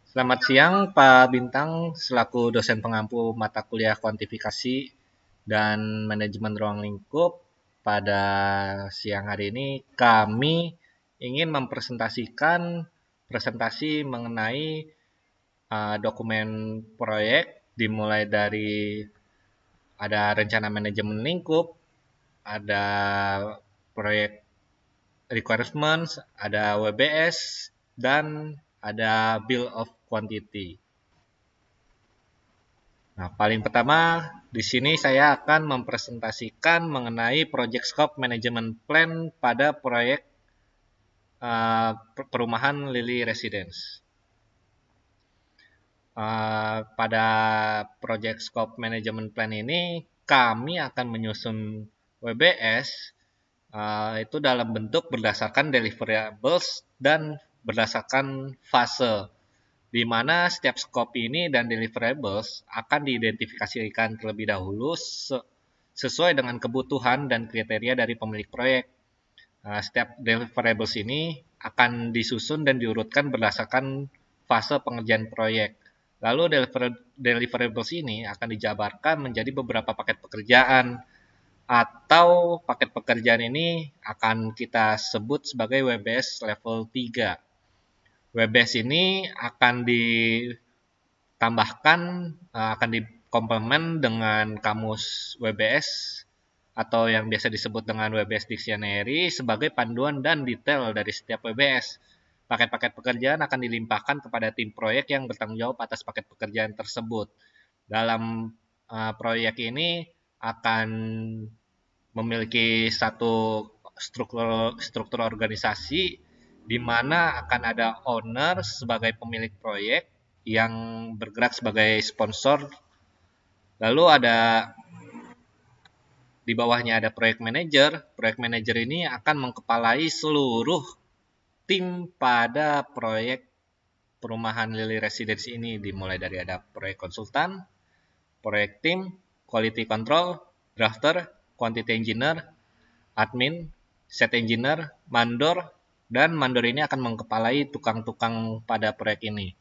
Selamat siang Pak Bintang, selaku dosen pengampu mata kuliah kuantifikasi dan manajemen ruang lingkup. Pada siang hari ini kami ingin mempresentasikan presentasi mengenai dokumen proyek, dimulai dari ada rencana manajemen lingkup, ada proyek requirements, ada WBS, dan ada bill of quantity. Nah, paling pertama di sini saya akan mempresentasikan mengenai Project Scope Management Plan pada proyek perumahan Lily Residence. Pada Project Scope Management Plan ini kami akan menyusun WBS itu dalam bentuk berdasarkan deliverables dan berdasarkan fase, di mana setiap scope ini dan deliverables akan diidentifikasikan terlebih dahulu sesuai dengan kebutuhan dan kriteria dari pemilik proyek. Setiap deliverables ini akan disusun dan diurutkan berdasarkan fase pengerjaan proyek. Lalu deliverables ini akan dijabarkan menjadi beberapa paket pekerjaan, atau paket pekerjaan ini akan kita sebut sebagai WBS level 3. WBS ini akan ditambahkan, akan dikomplement dengan kamus WBS atau yang biasa disebut dengan WBS Dictionary sebagai panduan dan detail dari setiap WBS. Paket-paket pekerjaan akan dilimpahkan kepada tim proyek yang bertanggung jawab atas paket pekerjaan tersebut. Dalam proyek ini akan memiliki satu struktur organisasi di mana akan ada owner sebagai pemilik proyek yang bergerak sebagai sponsor. Lalu di bawahnya ada proyek manager. Proyek manager ini akan mengkepalai seluruh tim pada proyek perumahan Lily Residence ini, dimulai dari ada proyek konsultan, proyek tim, quality control, drafter, quantity engineer, admin, set engineer, mandor, dan mandor ini akan mengkepalai tukang-tukang pada proyek ini.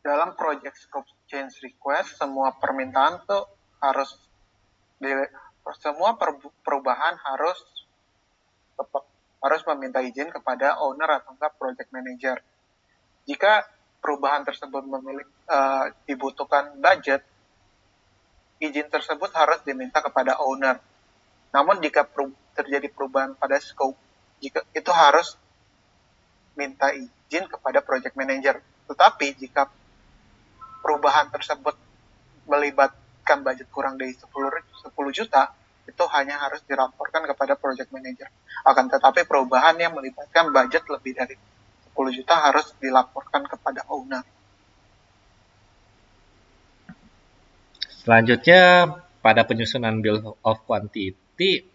Dalam project scope change request, semua permintaan tuh semua perubahan harus meminta izin kepada owner atau enggak project manager. Jika perubahan tersebut dibutuhkan budget, izin tersebut harus diminta kepada owner. Namun jika terjadi perubahan pada scope, itu harus minta izin kepada project manager. Tetapi jika perubahan tersebut melibatkan budget kurang dari 10 juta, itu hanya harus dilaporkan kepada project manager. Akan tetapi perubahan yang melibatkan budget lebih dari 10 juta harus dilaporkan kepada owner. Selanjutnya, pada penyusunan bill of quantity,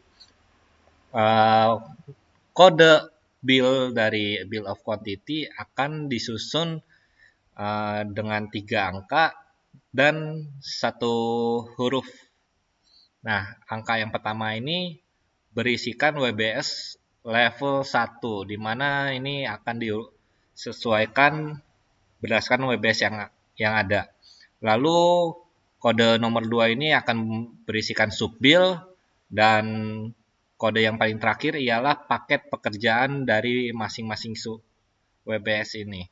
kode bill dari bill of quantity akan disusun dengan 3 angka dan 1 huruf. Nah, angka yang pertama ini berisikan WBS level 1, di mana ini akan disesuaikan berdasarkan WBS yang ada. Lalu kode nomor 2 ini akan berisikan subbill, dan kode yang paling terakhir ialah paket pekerjaan dari masing-masing WBS ini.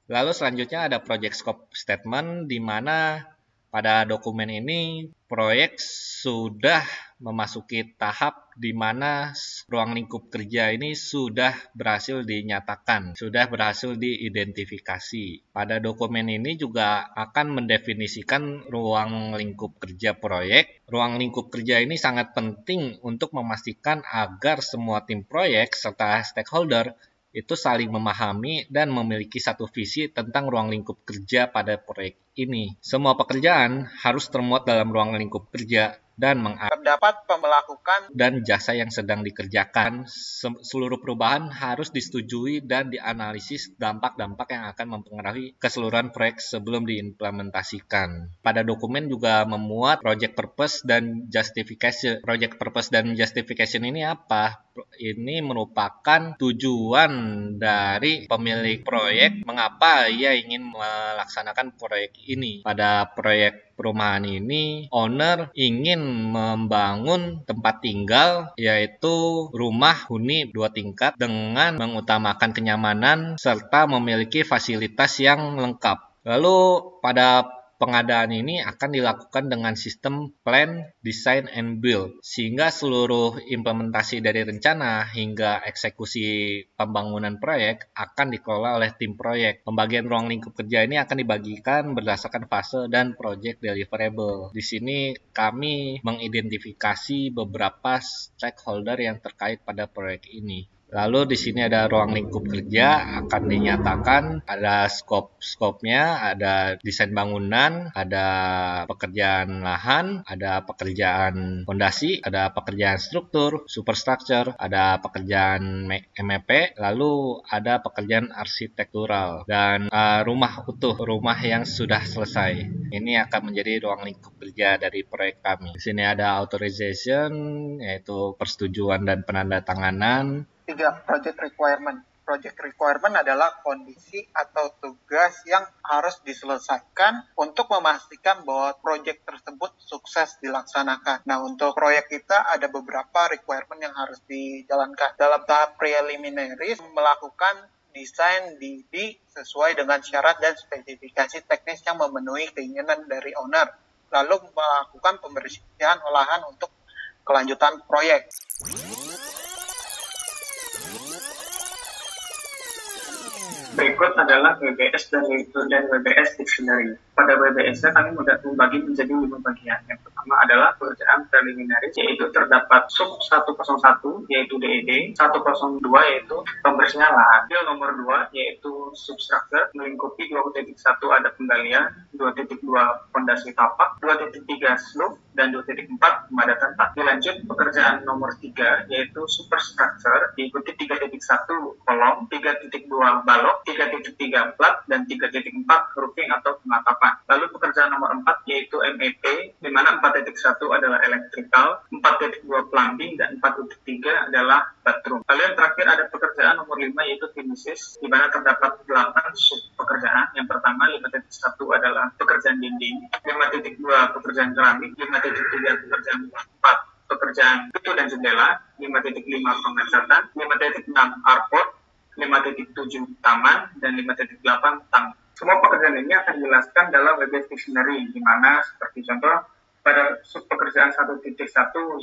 Lalu selanjutnya ada project scope statement, di mana pada dokumen ini proyek sudah memasuki tahap di mana ruang lingkup kerja ini sudah berhasil dinyatakan, sudah berhasil diidentifikasi. Pada dokumen ini juga akan mendefinisikan ruang lingkup kerja proyek. Ruang lingkup kerja ini sangat penting untuk memastikan agar semua tim proyek serta stakeholder itu saling memahami dan memiliki satu visi tentang ruang lingkup kerja pada proyek ini. Semua pekerjaan harus termuat dalam ruang lingkup kerja dan terdapat pemelakukan dan jasa yang sedang dikerjakan. Seluruh perubahan harus disetujui dan dianalisis dampak-dampak yang akan mempengaruhi keseluruhan proyek sebelum diimplementasikan. Pada dokumen juga memuat project purpose dan justification. Project purpose dan justification ini apa? Ini merupakan tujuan dari pemilik proyek mengapa ia ingin melaksanakan proyek ini. Pada proyek perumahan ini, owner ingin membangun tempat tinggal yaitu rumah huni 2 tingkat dengan mengutamakan kenyamanan serta memiliki fasilitas yang lengkap. Lalu pada pengadaan ini akan dilakukan dengan sistem plan, design, and build, sehingga seluruh implementasi dari rencana hingga eksekusi pembangunan proyek akan dikelola oleh tim proyek. Pembagian ruang lingkup kerja ini akan dibagikan berdasarkan fase dan project deliverable. Di sini kami mengidentifikasi beberapa stakeholder yang terkait pada proyek ini. Lalu di sini ada ruang lingkup kerja akan dinyatakan, ada skop-skopnya, ada desain bangunan, ada pekerjaan lahan, ada pekerjaan fondasi, ada pekerjaan struktur, superstructure, ada pekerjaan MEP, lalu ada pekerjaan arsitektural dan rumah utuh, rumah yang sudah selesai. Ini akan menjadi ruang lingkup kerja dari proyek kami. Di sini ada authorization, yaitu persetujuan dan penandatanganan. 3. Project requirement. Project requirement adalah kondisi atau tugas yang harus diselesaikan untuk memastikan bahwa proyek tersebut sukses dilaksanakan. Nah, untuk proyek kita ada beberapa requirement yang harus dijalankan. Dalam tahap preliminary, melakukan desain DD sesuai dengan syarat dan spesifikasi teknis yang memenuhi keinginan dari owner. Lalu melakukan pembersihan olahan untuk kelanjutan proyek. Berikut adalah WBS dan WBS Dictionary. Pada WBS-nya kami membagi menjadi 5 bagian. Yang pertama adalah pekerjaan preliminary, yaitu terdapat sub 101 yaitu DED, 102 yaitu pembersihan lahan. Skill nomor 2 yaitu substructure, melingkupi 2.1 ada penggalian, 2.2 fondasi tapak, 2.3 slope, dan 2.4 pemadatan tanah. Dilanjut pekerjaan nomor 3 yaitu superstructure, diikuti 3.1 kolom, 3.2 balok, 3.3 plat, dan 3.4 roofing atau pengatapan. Lalu pekerjaan nomor 4 yaitu MEP, di mana 4.1 adalah electrical, 4.2 plumbing, dan 4.3 adalah bathroom. Lalu yang terakhir ada pekerjaan nomor 5 yaitu finishes, di mana terdapat 8 sub pekerjaan. Yang pertama 5.1 adalah pekerjaan dinding, 5.2 pekerjaan keramik, 5.3 pekerjaan 4 pekerjaan pintu dan jendela, 5.5 pengecatan, 5.6 carport, 5.7 taman, dan 5.8 tangga. Semua pekerjaan ini akan dijelaskan dalam WBS Dictionary, di mana seperti contoh pada sub pekerjaan 1.1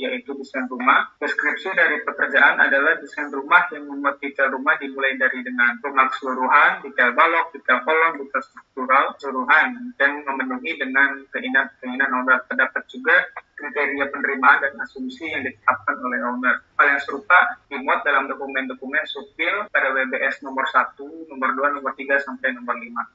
yaitu desain rumah. Deskripsi dari pekerjaan adalah desain rumah yang memuat detail rumah dimulai dari dengan rumah keseluruhan, detail balok, detail kolom, detail struktural keseluruhan, dan memenuhi dengan keinginan owner. Terdapat juga kriteria penerimaan dan asumsi yang ditetapkan oleh owner. Hal yang serupa dimuat dalam dokumen-dokumen supil pada WBS nomor 1, nomor 2, nomor 3, sampai nomor 5.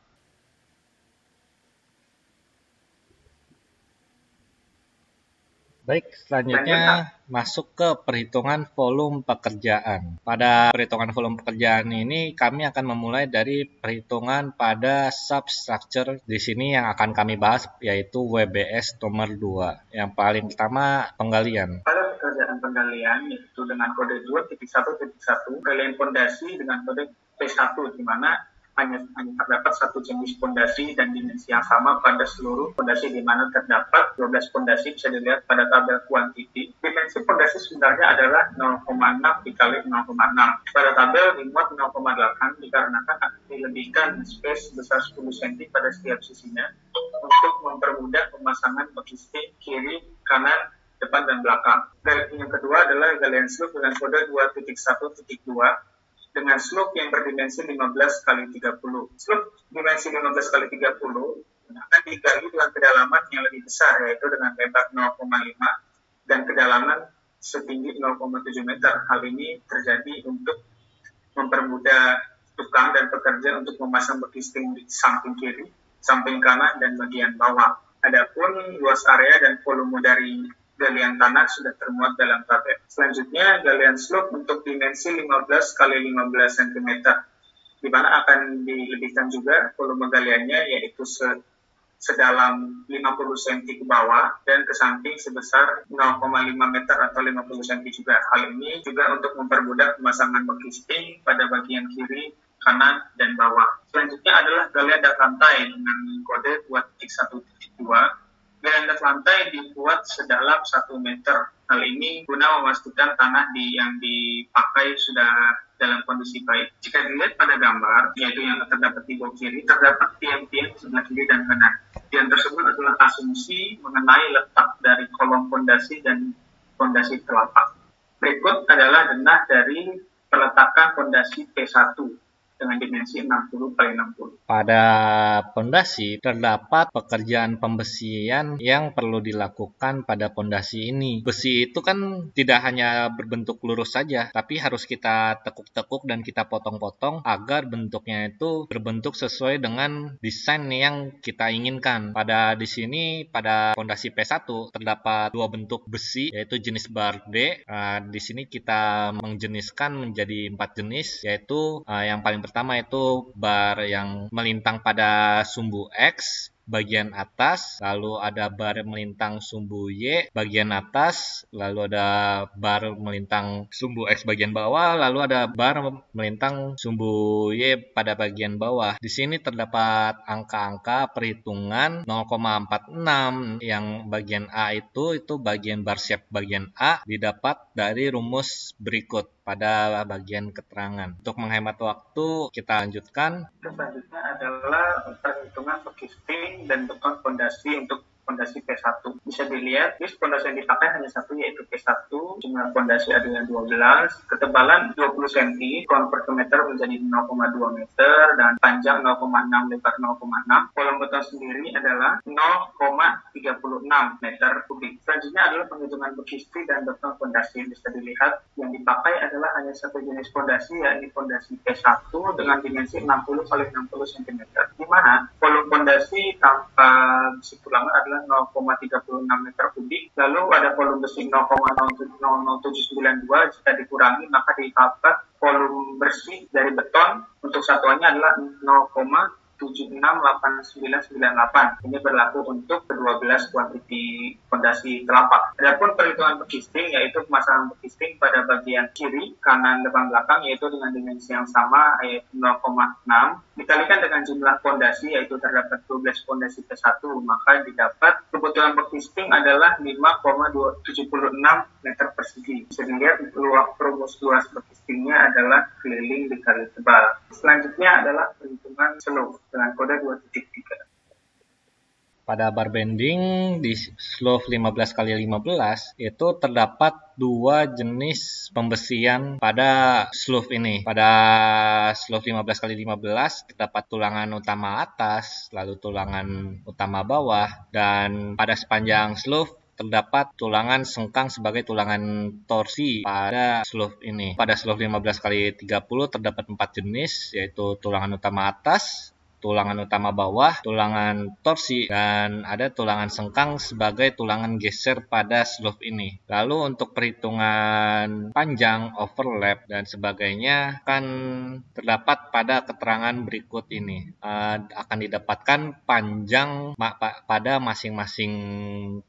Baik, selanjutnya masuk ke perhitungan volume pekerjaan. Pada perhitungan volume pekerjaan ini, kami akan memulai dari perhitungan pada substructure. Di sini yang akan kami bahas yaitu WBS nomor 2. Yang paling pertama, penggalian. Pada pekerjaan penggalian, yaitu dengan kode 2.1.1, galian fondasi dengan kode P1, di mana hanya terdapat satu jenis fondasi dan dimensi yang sama pada seluruh fondasi, di mana terdapat 12 fondasi, bisa dilihat pada tabel kuantiti. Dimensi fondasi sebenarnya adalah 0,6 dikali 0,6. Pada tabel dimuat 0,8 dikarenakan akan dilebihkan space sebesar 10 cm pada setiap sisinya untuk mempermudah pemasangan logistik kiri, kanan, depan, dan belakang. Dan yang kedua adalah galian slope dengan kode 2.1.2 dengan slope yang berdimensi 15 kali 30. Slope dimensi 15 kali 30 akan digali dengan kedalaman yang lebih besar, yaitu dengan lebar 0,5 dan kedalaman setinggi 0,7 meter. Hal ini terjadi untuk mempermudah tukang dan pekerja untuk memasang logistik di samping kiri, samping kanan, dan bagian bawah. Adapun luas area dan volume dari galian tanah sudah termuat dalam tabel. Selanjutnya, galian slope untuk dimensi 15 kali 15 cm, di mana akan dilebihkan juga volume galiannya, yaitu sedalam 50 cm ke bawah dan ke samping sebesar 0,5 meter atau 50 cm juga. Hal ini juga untuk mempermudah pemasangan beki sting pada bagian kiri, kanan, dan bawah. Selanjutnya adalah galian dak lantai dengan kode 2.1.2. Galian dak lantai dibuat sedalam 1 meter. Hal ini guna memastikan tanah yang dipakai sudah dalam kondisi baik. Jika dilihat pada gambar, yaitu yang terdapat di bawah kiri, terdapat tiang-tiang sebelah kiri dan kanan. Tiang tersebut adalah asumsi mengenai letak dari kolom fondasi dan fondasi telapak. Berikut adalah denah dari peletakan fondasi P1 dengan dimensi 60 kali 60. Pada pondasi terdapat pekerjaan pembesian yang perlu dilakukan pada pondasi ini. Besi itu kan tidak hanya berbentuk lurus saja, tapi harus kita tekuk-tekuk dan kita potong-potong agar bentuknya itu berbentuk sesuai dengan desain yang kita inginkan. Di sini pada pondasi P1 terdapat dua bentuk besi, yaitu jenis bar D. Di sini kita mengjeniskan menjadi 4 jenis, yaitu yang paling pertama itu bar yang melintang pada sumbu X bagian atas, lalu ada bar melintang sumbu Y bagian atas, lalu ada bar melintang sumbu X bagian bawah, lalu ada bar melintang sumbu Y pada bagian bawah. Di sini terdapat angka-angka perhitungan 0,46 yang bagian A itu bagian bar shape bagian A didapat dari rumus berikut pada bagian keterangan. Untuk menghemat waktu, kita lanjutkan. Selanjutnya adalah perhitungan beki sting dan beton fondasi untuk fondasi P1. Bisa dilihat, fondasi yang dipakai hanya satu, yaitu P1. Jumlah fondasi adalah 12, ketebalan 20 cm, kon per meter menjadi 0,2 meter, dan panjang 0,6, lebar 0,6. Kolom beton sendiri adalah 0,36 meter kubik. Selanjutnya adalah penghitungan beki sting dan beton fondasi. Bisa dilihat, yang dipakai adalah hanya satu jenis fondasi, yakni fondasi P1 dengan dimensi 60 kali 60 cm. Di mana volume fondasi tanpa besi tulangan adalah 0,36 meter kubik. Lalu ada volume besi 0,00792. Jika dikurangi maka didapat volume bersih dari beton untuk satuannya adalah 0,768998. Ini berlaku untuk ke-12 kuantiti fondasi telapak. Adapun perhitungan beki sting, yaitu pemasangan beki sting pada bagian kiri, kanan, depan, belakang, yaitu dengan dimensi yang sama, yaitu 0,6 dikalikan dengan jumlah fondasi, yaitu terdapat 12 fondasi P1, maka didapat kebutuhan beki sting adalah 5,276 meter persegi. Bisa dilihat rumus luas beki stingnya adalah keliling dikali tebal. Selanjutnya adalah perhitungan slope dengan kode 2.3. Pada bar bending di slope 15 kali 15 itu terdapat dua jenis pembesian pada slope ini. Pada slope 15 kali 15 terdapat tulangan utama atas, lalu tulangan utama bawah, dan pada sepanjang slope terdapat tulangan sengkang sebagai tulangan torsi pada slope ini. Pada slope 15 kali 30 terdapat 4 jenis, yaitu tulangan utama atas, tulangan utama bawah, tulangan torsi, dan ada tulangan sengkang sebagai tulangan geser pada slope ini. Lalu untuk perhitungan panjang, overlap, dan sebagainya akan terdapat pada keterangan berikut ini. Akan didapatkan panjang pada masing-masing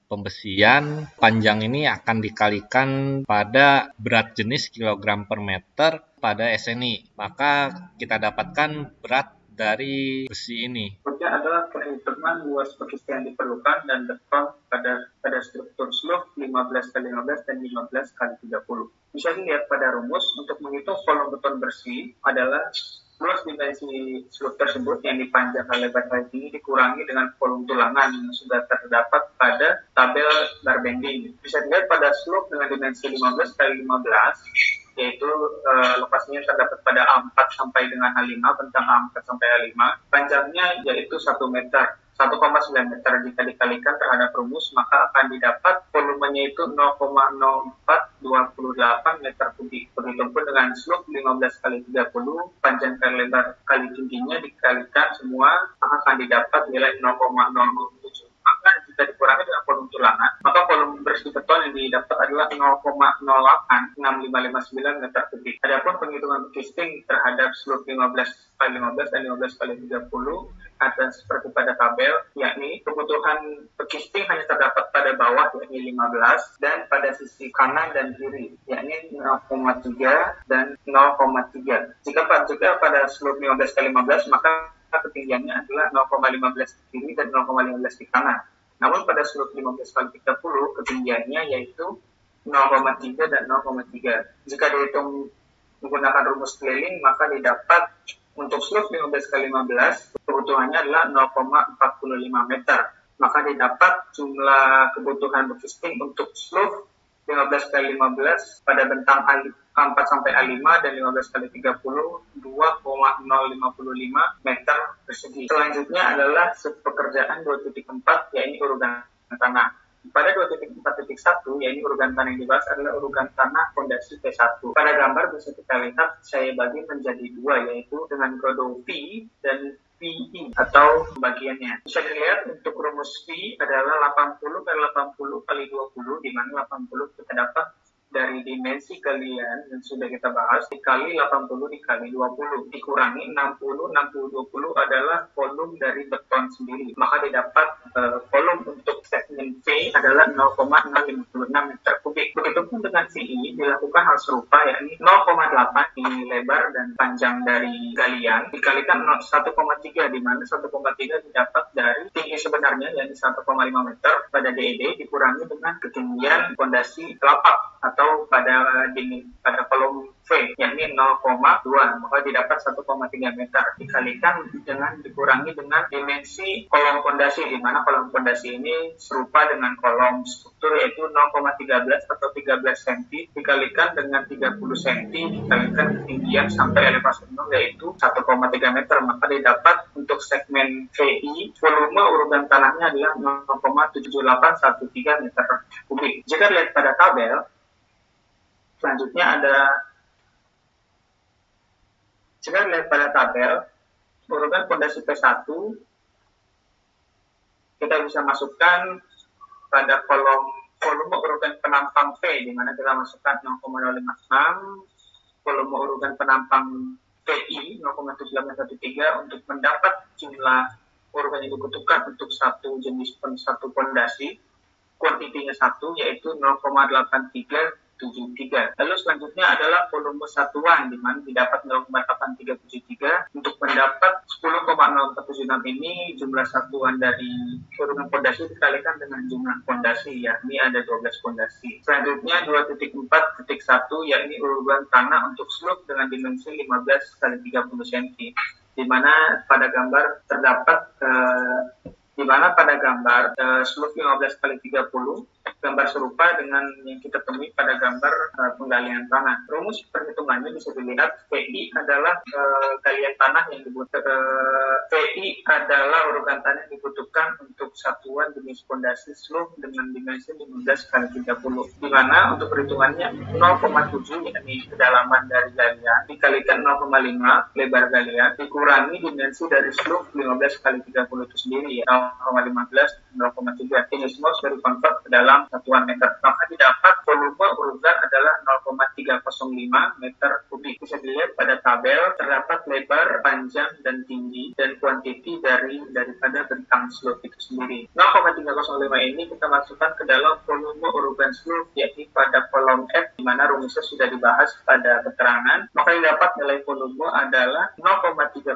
pembesian. Panjang ini akan dikalikan pada berat jenis kilogram per meter pada SNI. Maka kita dapatkan berat dari besi ini. Berikutnya adalah perhitungan luas beki sting yang diperlukan dan beton pada struktur slope 15 kali 15 dan 15 kali 30. Bisa dilihat pada rumus untuk menghitung volume beton bersih adalah luas dimensi slope tersebut yang dipanjang kali lebar kali tinggi dikurangi dengan volume tulangan yang sudah terdapat pada tabel bar bending. Bisa dilihat pada slope dengan dimensi 15 kali 15, yaitu lokasinya terdapat pada A4 sampai dengan A5, bentang A4 sampai A5. Panjangnya yaitu 1 meter, 1,9 meter. Jika dikalikan terhadap rumus, maka akan didapat volumenya itu 0,0428 meter kubik. Begitupun dengan slope 15 kali 30, panjang kali lebar kali tingginya dikalikan semua, maka akan didapat nilai 0,007. Maka kita dikurangi dengan volume tulangan, maka volume bersih beton yang didapat adalah 0,086559 meter kubik. Adapun penghitungan casting terhadap slope 15x15 dan 15x30 ada seperti pada tabel, yakni kebutuhan casting hanya terdapat pada bawah yakni 15 dan pada sisi kanan dan kiri yakni 0,3 dan 0,3. Jika pada slope 15x15 maka ketinggiannya adalah 0,15 di kiri dan 0,15 di kanan. Namun pada slope 15x30 ketinggiannya yaitu 0,3 dan 0,3. Jika dihitung menggunakan rumus keliling maka didapat untuk slope 15x15 kebutuhannya adalah 0,45 meter. Maka didapat jumlah kebutuhan casting untuk slope 15x15 pada bentang A4 sampai A5 dan 15x30 2,055 meter persegi. Selanjutnya adalah pekerjaan 2.4 yaitu urugan tanah. Pada 2.4.1 yaitu urugan tanah yang dibahas adalah urugan tanah fondasi P1. Pada gambar bisa kita lihat saya bagi menjadi dua yaitu dengan kode V dan PI atau pembagiannya. Bisa dilihat untuk rumus V adalah 80 kali 80 kali 20 di mana 80 kita dapat dari dimensi galian yang sudah kita bahas dikali 80 dikali 20 dikurangi 60 20 adalah volume dari beton sendiri, maka didapat volume untuk segmen V adalah 0,656 meter kubik. Begitupun dengan VI dilakukan hal serupa yakni 0,8 di lebar dan panjang dari galian dikalikan 1,3 di mana 1,3 didapat dari tinggi sebenarnya yakni 1,5 meter pada DED dikurangi dengan ketinggian fondasi telapak atau pada kolom V yakni 0,2 maka didapat 1,3 meter dikalikan dengan dikurangi dengan dimensi kolom fondasi di mana kolom fondasi ini serupa dengan kolom struktur yaitu 0,13 atau 13 cm dikalikan dengan 30 cm dikalikan ketinggian sampai elevasi 0 yaitu 1,3 meter maka didapat untuk segmen VI volume urugan tanahnya adalah 0,7813 meter kubik. Jika lihat pada tabel selanjutnya jika lihat pada tabel urutan fondasi P1 kita bisa masukkan pada kolom volume urutan penampang P di mana kita masukkan 0,056 volume urutan penampang PI 0,7813 untuk mendapat jumlah urutan yang dibutuhkan untuk satu fondasi kuantitinya 1 yaitu 0,8373. Lalu selanjutnya adalah volume satuan di mana didapat 0,8373 untuk mendapat 10,0476 ini jumlah satuan dari urutan fondasi dikalikan dengan jumlah fondasi yakni ada 12 fondasi. Selanjutnya 2.4.1 yakni urutan tanah untuk slope dengan dimensi 15 kali 30 cm di mana pada gambar terdapat slope 15 kali 30 gambar serupa dengan yang kita temui pada gambar penggalian tanah. Rumus perhitungannya bisa dilihat PI adalah galian tanah yang dibutuhkan. PI adalah urutan tanah yang dibutuhkan untuk satuan jenis fondasi slope dengan dimensi 15 kali 30 di mana untuk perhitungannya 0,7 yakni kedalaman dari galian dikalikan 0,5 lebar galian dikurangi dimensi dari slope 15 kali 30 itu sendiri ya 0,15 0,3 ini semua sudah dikonvert ke dalam satuan meter maka didapat volume urutan adalah 0,305 meter kubik. Bisa dilihat pada tabel terdapat lebar, panjang, dan tinggi dan kuantiti daripada bentang slope itu sendiri. 0,305 ini kita masukkan ke dalam volume urutan slope yakni pada kolom F di mana rumusnya sudah dibahas pada keterangan maka didapat nilai volume adalah 0,305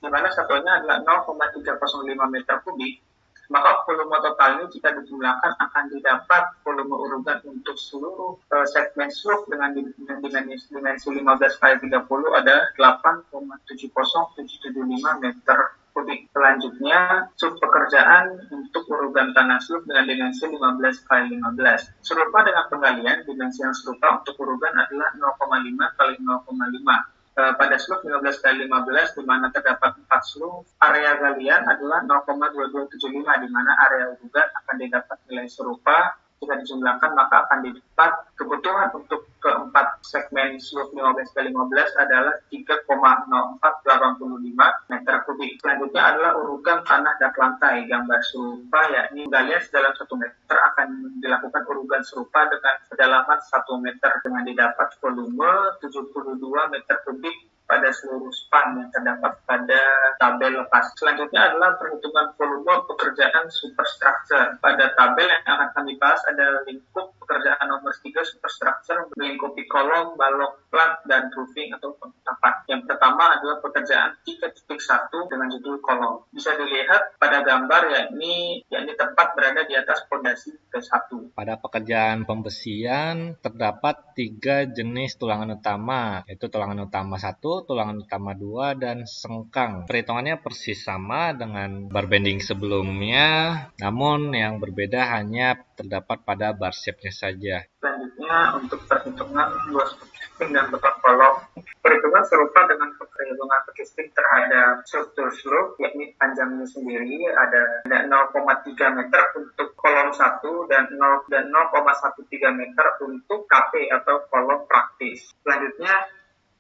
di mana satuannya adalah 0,305 meter kubik. Maka volume totalnya jika dijumlahkan akan didapat volume urutan untuk seluruh segmen slope dengan dimensi 15 kali 30 ada 8,70775 meter kubik. Selanjutnya sub pekerjaan untuk urutan tanah slope dengan dimensi 15 kali 15. Serupa dengan penggalian, dimensi yang serupa untuk urutan adalah 0,5 kali 0,5. Pada slope 15 kali 15 di mana terdapat 4 slope, area galian adalah 0,2275 di mana area urutan akan didapat nilai serupa Jika dijumlahkan maka akan didapat kebutuhan untuk keempat segmen slope 15x15 adalah 3,0485 meter kubik. Selanjutnya adalah urutan tanah dak lantai gambar serupa, yakni penggalian sedalam 1 meter akan dilakukan urutan serupa dengan kedalaman 1 meter dengan didapat volume 72 meter kubik pada seluruh span yang terdapat pada tabel lepas. Selanjutnya adalah perhitungan volume pekerjaan superstructure. Pada tabel yang akan kami bahas ada lingkup pekerjaan nomor 3 superstructure melingkupi kolom, balok, plat, dan roofing atau penetapan. Yang pertama adalah pekerjaan 3.1 dengan judul kolom. Bisa dilihat pada gambar yakni tempat berada di atas fondasi P1. Pada pekerjaan pembesian terdapat 3 jenis tulangan utama, yaitu tulangan utama 1, tulangan utama 2, dan sengkang. Perhitungannya persis sama dengan bar bending sebelumnya, namun yang berbeda hanya terdapat pada bar shape-nya saja. Selanjutnya untuk perhitungan luas casting dan beton kolom. Perhitungan serupa dengan perhitungan casting terhadap struktur slope, yakni panjangnya sendiri ada 0,3 meter untuk kolom 1 dan 0,13 meter untuk KP atau kolom praktis. Selanjutnya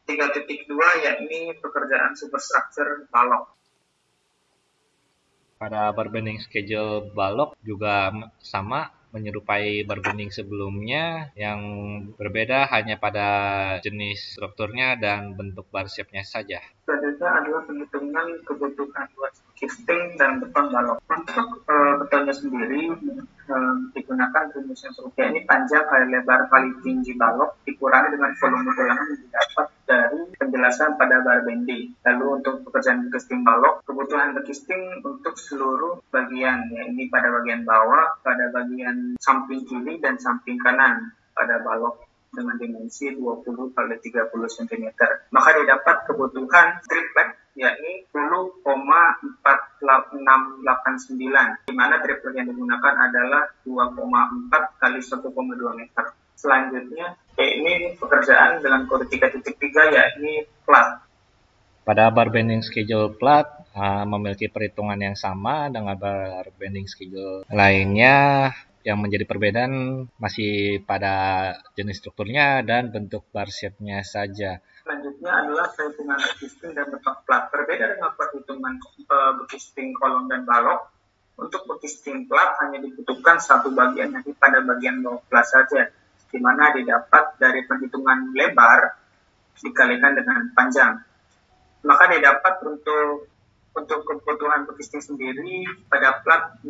3.2 yakni pekerjaan superstructure balok. Pada bar bending schedule balok juga sama, menyerupai bar bending sebelumnya, yang berbeda hanya pada jenis strukturnya dan bentuk bar shape-nya saja. Selanjutnya adalah penghitungan kebutuhan luas casting dan beton balok. Untuk betonnya sendiri digunakan rumus yang serupa, ini panjang kali lebar kali tinggi balok dikurangi dengan volume tulangan yang didapat dari penjelasan pada bar bending. Lalu untuk pekerjaan casting balok, kebutuhan casting untuk seluruh bagian, ya ini pada bagian bawah, pada bagian samping kiri dan samping kanan pada balok dengan dimensi 20 kali 30 cm. Maka didapat kebutuhan triplet yakni 10,4689, di mana triplet yang digunakan adalah 2,4 kali 1,2 meter. Selanjutnya, ini pekerjaan dengan kode 3.3 yakni plat. Pada bar bending schedule plat memiliki perhitungan yang sama dengan bar bending schedule lainnya. Yang menjadi perbedaan masih pada jenis strukturnya dan bentuk bar shape-nya saja. Selanjutnya adalah perhitungan casting dan beton plat. Berbeda dengan perhitungan casting kolom dan balok, untuk casting plat hanya dibutuhkan satu bagian, yakni pada bagian bawah plat saja, di mana didapat dari perhitungan lebar dikalikan dengan panjang. Maka didapat untuk kebutuhan casting sendiri pada plat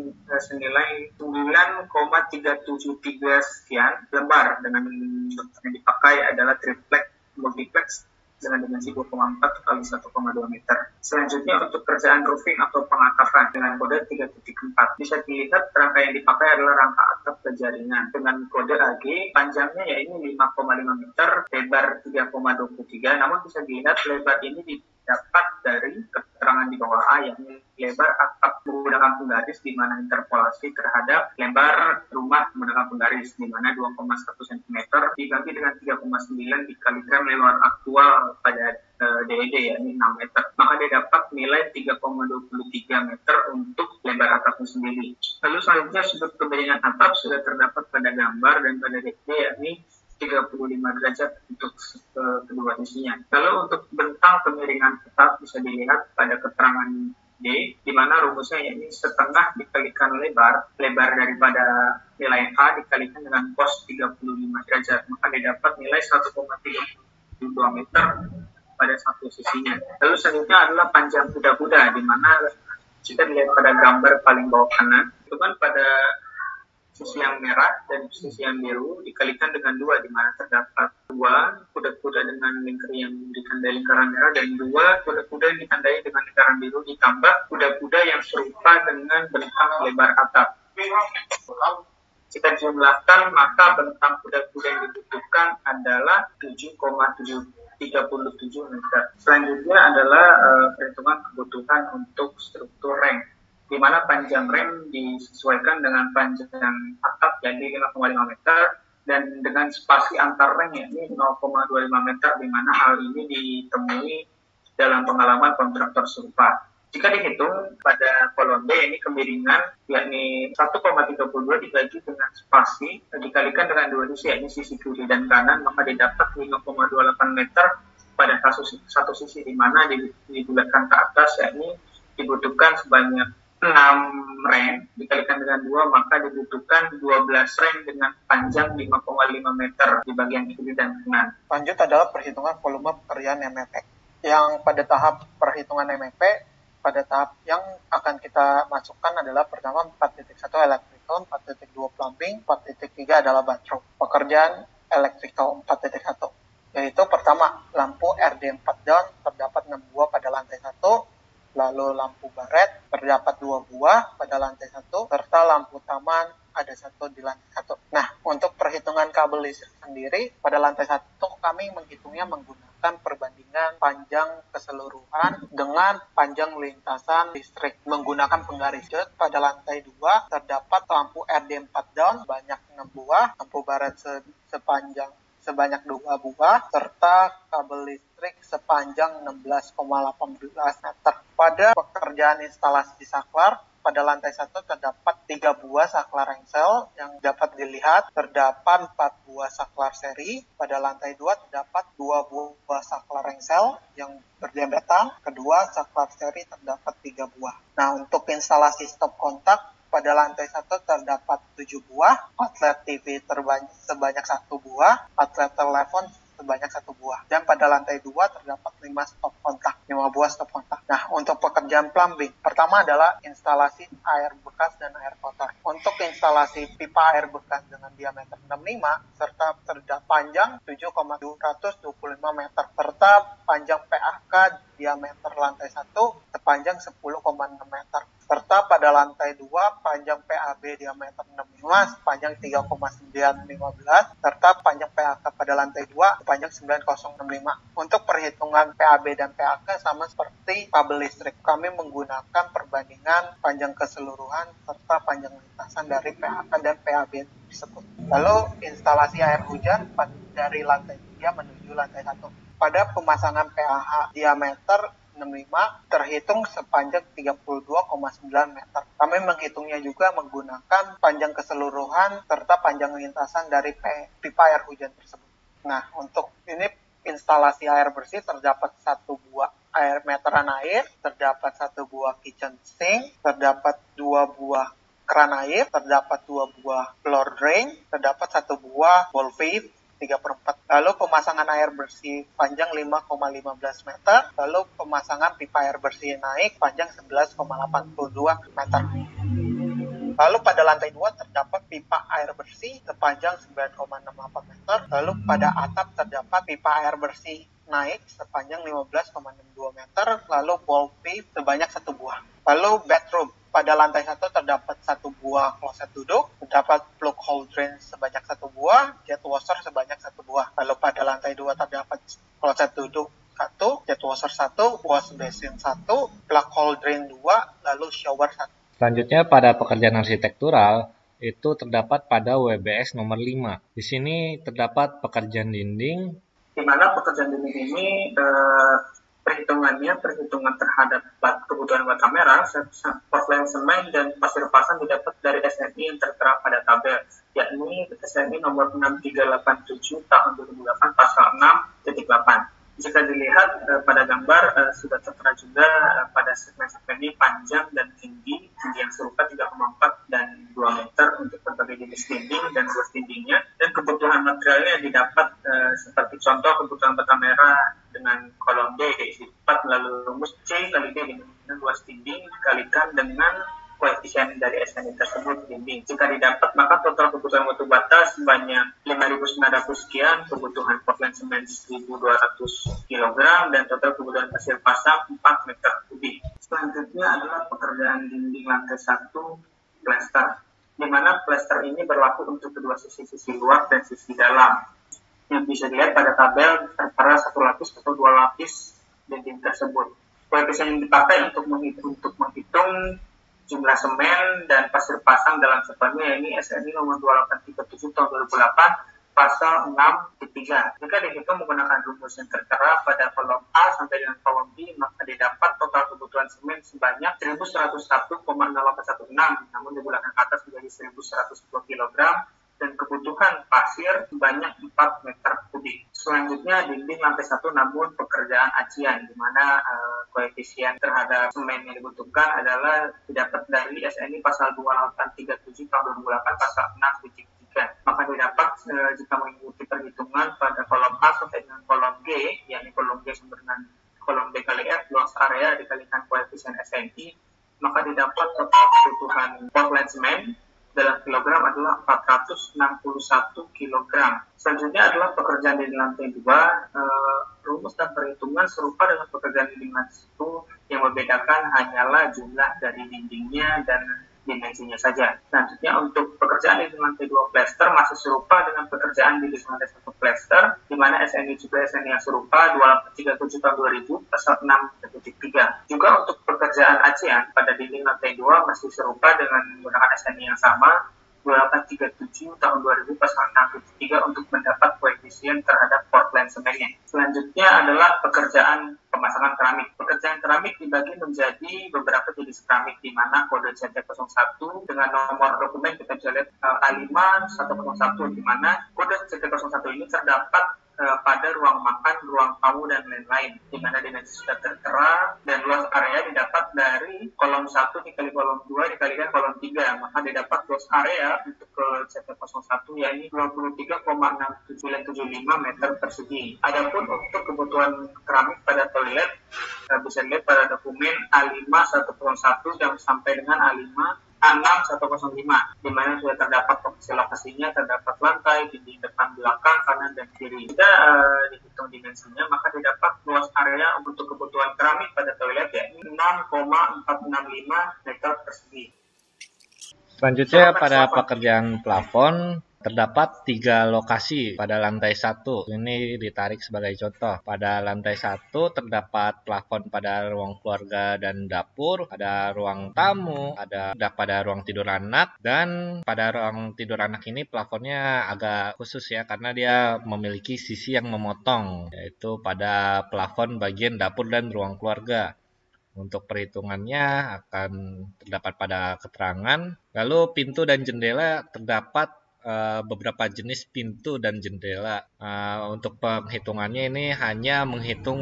senilai 9,373 sekian lebar, dengan yang dipakai adalah triplex multiplex dengan dimensi 2,4 kali 1,2 meter. Selanjutnya untuk kerjaan roofing atau pengatapan dengan kode 3.4. Bisa dilihat rangka yang dipakai adalah rangka atap berjaringan dengan kode AG, panjangnya yaitu 5,5 meter, lebar 3,23. Namun bisa dilihat lebar ini didapat dari keterangan di bawah A, yakni lebar atap menggunakan penggaris di mana interpolasi terhadap lebar rumah menggunakan penggaris di mana 2,1 cm dibagi dengan 3,9 dikalikan lebar aktual pada DED yakni 6 meter. Maka dia dapat nilai 3,23 meter untuk lebar atapnya sendiri. Lalu selanjutnya sudut kemiringan atap sudah terdapat pada gambar dan pada DED yakni 35 derajat untuk kedua sisinya. Lalu untuk bentang kemiringan atap bisa dilihat pada keterangan D, di mana rumusnya yakni setengah dikalikan lebar daripada nilai A dikalikan dengan cos 35 derajat, maka didapat nilai 1,32 meter pada satu sisinya. Lalu selanjutnya adalah panjang kuda-kuda, di mana jika dilihat pada gambar paling bawah kanan, itu kan pada sisi yang merah dan sisi yang biru dikalikan dengan 2, di mana terdapat 2 kuda-kuda dengan lingkar yang ditandai lingkaran merah dan 2 kuda-kuda yang ditandai dengan lingkaran biru, ditambah kuda-kuda yang serupa dengan bentang lebar atap. Jika dijumlahkan, maka bentang kuda-kuda yang dibutuhkan adalah 7,737 meter. Selanjutnya adalah perhitungan kebutuhan untuk struktur rem, di mana panjang rem disesuaikan dengan panjang atap jadi 5,5 meter dan dengan spasi antar rem yakni 0,25 meter, di mana hal ini ditemui dalam pengalaman kontraktor serupa. Jika dihitung pada kolom B ini kemiringan yakni 1,32 dibagi dengan spasi dikalikan dengan dua sisi yakni sisi kiri dan kanan, maka didapat 5,28 meter pada satu sisi, di mana dibulatkan ke atas yakni dibutuhkan sebanyak 6 reng dikalikan dengan 2, maka dibutuhkan 12 reng dengan panjang 5,5 meter di bagian kiri dan kanan. Lanjut adalah perhitungan volume pekerjaan MEP. Yang pada tahap perhitungan MEP, pada tahap yang akan kita masukkan adalah pertama 4.1 electrical, 4.2 plumbing, 4.3 adalah bathroom. Pekerjaan electrical 4.1, yaitu pertama lampu RD4 down terdapat 6 buah pada lantai 1, lalu lampu baret terdapat 2 buah pada lantai 1, serta lampu taman ada 1 di lantai 1. Nah, untuk perhitungan kabel listrik sendiri, pada lantai 1 kami menghitungnya menggunakan perbandingan panjang keseluruhan dengan panjang lintasan listrik menggunakan penggaris. Pada lantai 2 terdapat lampu RD4 down sebanyak 6 buah, lampu baret sebanyak 2 buah, serta kabel listrik sepanjang 16,18 meter. Pada pekerjaan instalasi saklar, pada lantai 1 terdapat 3 buah saklar engsel yang dapat dilihat, terdapat 4 buah saklar seri. Pada lantai 2 terdapat 2 buah saklar engsel yang berdempetan, kedua saklar seri terdapat 3 buah. Nah, untuk instalasi stop kontak, pada lantai 1 terdapat 7 buah, outlet TV sebanyak 1 buah, outlet telepon sebanyak 1 buah. Dan pada lantai 2 terdapat 5 buah stop kontak. Nah, untuk pekerjaan plumbing, pertama adalah instalasi air bekas dan air kotor. Untuk instalasi pipa air bekas dengan diameter 65 serta terdapat panjang 7,225 meter serta panjang PAK diameter lantai 1 sepanjang 10,6 meter. Serta pada lantai 2 panjang PAB diameter 65 sepanjang 3,915 serta panjang PAK pada lantai 2 sepanjang 9065. Untuk perhitungan PAB dan PAK sama seperti kabel listrik. Kami menggunakan perbandingan panjang keseluruhan serta panjang lintasan dari PAK dan PAB tersebut. Lalu instalasi air hujan dari lantai 3 menuju lantai 1. Pada pemasangan PAH diameter 65 terhitung sepanjang 32,9 meter. Kami menghitungnya juga menggunakan panjang keseluruhan serta panjang lintasan dari pipa air hujan tersebut. Nah, untuk ini instalasi air bersih terdapat 1 buah meteran air, terdapat 1 buah kitchen sink, terdapat 2 buah keran air, terdapat 2 buah floor drain, terdapat 1 buah ball valve 3/4. Lalu pemasangan air bersih panjang 5,15 meter. Lalu pemasangan pipa air bersih naik panjang 11,82 meter. Lalu pada lantai 2 terdapat pipa air bersih sepanjang 9,68 meter. Lalu pada atap terdapat pipa air bersih naik sepanjang 15,62 meter. Lalu ball valve sebanyak 1 buah. Lalu bathroom. Pada lantai 1 terdapat 1 buah kloset duduk, terdapat plug hole drain sebanyak 1 buah, jet washer sebanyak 1 buah. Lalu pada lantai 2 terdapat kloset duduk 1, jet washer 1, wash basin 1, plug hole drain 2, lalu shower 1. Selanjutnya pada pekerjaan arsitektural itu terdapat pada WBS nomor 5. Di sini terdapat pekerjaan dinding, di mana pekerjaan dinding ini perhitungan terhadap kebutuhan bata merah, portland semen dan pasir pasang didapat dari SNI yang tertera pada tabel, yakni SNI nomor 6387 tahun 2008 pasal 6.8. Jika dilihat pada gambar sudah tertera juga pada segmen-segmen ini panjang dan tinggi yang serupa 3,4 dan 2 meter untuk berbagai jenis dinding dan luas dindingnya, dan kebutuhan materialnya yang didapat seperti contoh kebutuhan bata merah dengan kolom D diisi 4 melalui rumus C kali D dengan luas dinding dikalikan dengan koefisien dari SNI tersebut dinding. Jika didapat, maka total kebutuhan batu bata sebanyak 5.900 sekian, kebutuhan portland semen 1.200 kg, dan total kebutuhan pasir pasang 4 meter kubik. Selanjutnya adalah pekerjaan dinding lantai 1 plester, di mana plester ini berlaku untuk kedua sisi luar dan sisi dalam. Yang bisa dilihat pada tabel tertera 1 lapis atau 2 lapis dinding tersebut. Koefisien yang dipakai untuk menghitung jumlah semen dan pasir pasang dalam sepannya ini SNI nomor 2837 tahun 2008 pasal 6.3. Jika dihitung menggunakan rumus yang tertera pada kolom A sampai dengan kolom B, maka didapat total kebutuhan semen sebanyak 1101,0816, namun dibulangkan ke atas menjadi 1102 kg, dan kebutuhan pasir sebanyak 4 meter kubik. Selanjutnya dinding lantai 1 namun pekerjaan acian, di mana koefisien terhadap semen yang dibutuhkan adalah didapat dari SNI pasal 2837 tahun 2008 pasal 6.3. Maka didapat jika mengikuti perhitungan pada kolom A sampai dengan kolom G, yakni kolom G sama dengan kolom B kali F, luas area dikalikan koefisien SNI, maka didapat total kebutuhan Portland semen dalam kilogram adalah 461 kg. Selanjutnya adalah pekerjaan di lantai 2. Rumus dan perhitungan serupa dengan pekerjaan di lantai 1, yang membedakan hanyalah jumlah dari dindingnya dan dimensinya saja. Selanjutnya untuk pekerjaan di lantai 2 plester masih serupa dengan pekerjaan di lantai 1 plester, di mana SNI juga SNI yang serupa 237 tahun 2000 pasal 6.3. Juga untuk pekerjaan acian pada dinding lantai 2 masih serupa dengan menggunakan SNI yang sama 2837 tahun 2000 pasal 6.3 untuk mendapat koefisien terhadap Portland semennya. Selanjutnya adalah pekerjaan pemasangan keramik. Pekerjaan keramik dibagi menjadi beberapa jenis keramik, di mana kode CT01 dengan nomor dokumen kita bisa lihat A5101, di mana kode CT01 ini terdapat pada ruang makan, ruang tamu, dan lain-lain, di mana dimensi sudah tertera dan luas area didapat dari kolom 1 dikali kolom 2 dikalikan kolom 3, maka didapat luas area untuk ke CT01 yakni 23,6975 meter persegi. Adapun untuk kebutuhan keramik pada toilet bisa dilihat pada dokumen A5101 yang sampai dengan A6105, di mana sudah terdapat lokasinya, terdapat lantai, dinding depan, belakang, kanan, dan kiri. Jika dihitung dimensinya, maka didapat luas area untuk kebutuhan keramik pada toilet yakni 6,465 meter persegi. Selanjutnya pada pekerjaan plafon terdapat 3 lokasi pada lantai 1. Ini ditarik sebagai contoh. Pada lantai 1 terdapat plafon pada ruang keluarga dan dapur, pada ruang tamu, ada pada ruang tidur anak, dan pada ruang tidur anak ini plafonnya agak khusus ya, karena dia memiliki sisi yang memotong, yaitu pada plafon bagian dapur dan ruang keluarga. Untuk perhitungannya akan terdapat pada keterangan. Lalu pintu dan jendela terdapat beberapa jenis pintu dan jendela. Untuk penghitungannya ini hanya menghitung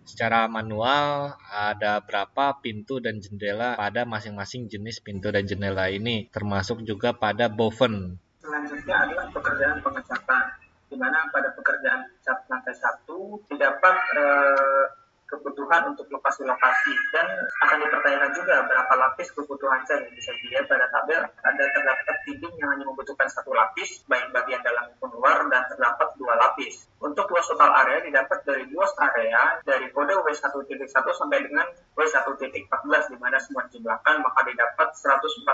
secara manual ada berapa pintu dan jendela pada masing-masing jenis pintu dan jendela ini, termasuk juga pada boven. Selanjutnya adalah pekerjaan pengecatan, di mana pada pekerjaan cat lantai 1 didapat kebutuhan untuk lokasi-lokasi, dan akan dipertanyakan juga berapa lapis kebutuhan cat. Yang bisa dilihat pada tabel ada terdapat dinding yang hanya membutuhkan 1 lapis baik bagian dalam maupun luar, dan terdapat 2 lapis. Untuk luas total area didapat dari luas area dari kode W1.1 sampai dengan W1.14, di mana semua dijumlahkan maka didapat 141,6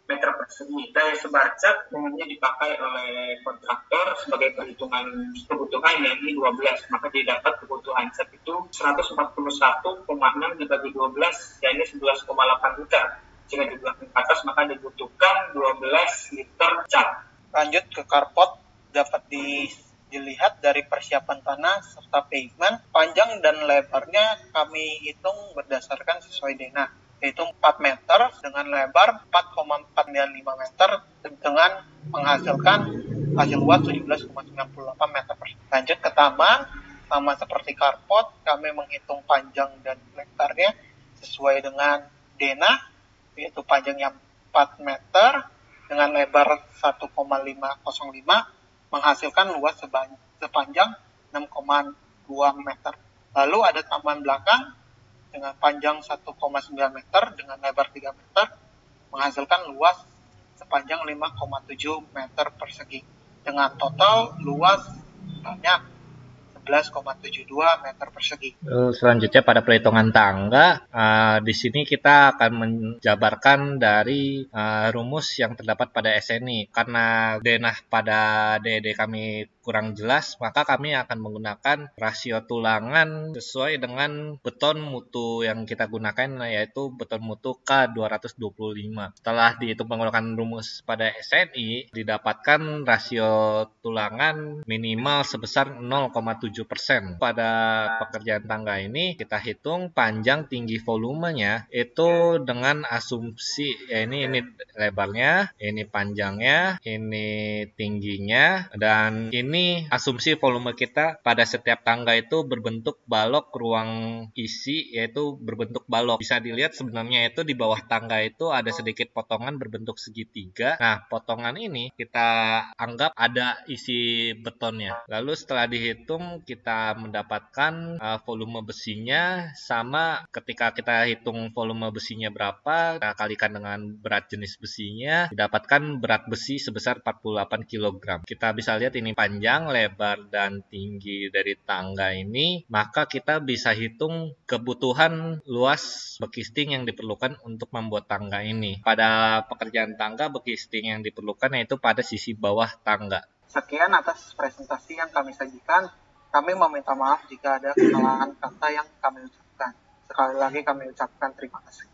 meter persegi. Daya sebar cat umumnya dipakai oleh kontraktor sebagai perhitungan kebutuhan yakni 12, maka didapat kebutuhan cat itu 141,6 dibagi 12 yakni 11,8 liter. Jika dibagi ke atas maka dibutuhkan 12 liter cat. Lanjut ke carport, dapat dilihat dari persiapan tanah serta pavement. Panjang dan lebarnya kami hitung berdasarkan sesuai denah, yaitu 4 meter dengan lebar 4,495 meter dengan menghasilkan hasil luas 17,98 meter persegi. Lanjut ke taman. Sama seperti carport, kami menghitung panjang dan lebarnya sesuai dengan denah, yaitu panjangnya 4 meter dengan lebar 1,505 menghasilkan luas sepanjang 6,2 meter. Lalu ada taman belakang dengan panjang 1,9 meter dengan lebar 3 meter menghasilkan luas sepanjang 5,7 meter persegi dengan total luas banyak 11,72 meter persegi. Selanjutnya pada perhitungan tangga, di sini kita akan menjabarkan dari rumus yang terdapat pada SNI. Karena denah pada DED kami kurang jelas, maka kami akan menggunakan rasio tulangan sesuai dengan beton mutu yang kita gunakan, yaitu beton mutu K225. Setelah dihitung menggunakan rumus pada SNI, didapatkan rasio tulangan minimal sebesar 0,7%. Pada pekerjaan tangga ini kita hitung panjang tinggi volumenya itu dengan asumsi ini lebarnya, ini panjangnya, ini tingginya, dan ini asumsi volume kita pada setiap tangga itu berbentuk balok ruang isi, yaitu berbentuk balok. Bisa dilihat sebenarnya itu di bawah tangga itu ada sedikit potongan berbentuk segitiga. Nah, potongan ini kita anggap ada isi betonnya. Lalu setelah dihitung kita mendapatkan volume besinya sama. Ketika kita hitung volume besinya berapa, kita kalikan dengan berat jenis besinya, didapatkan berat besi sebesar 48 kg. Kita bisa lihat ini panjang, lebar, dan tinggi dari tangga ini, maka kita bisa hitung kebutuhan luas bekisting yang diperlukan untuk membuat tangga ini. Pada pekerjaan tangga, bekisting yang diperlukan yaitu pada sisi bawah tangga. Sekian atas presentasi yang kami sajikan. Kami meminta maaf jika ada kesalahan kata yang kami ucapkan. Sekali lagi kami ucapkan terima kasih.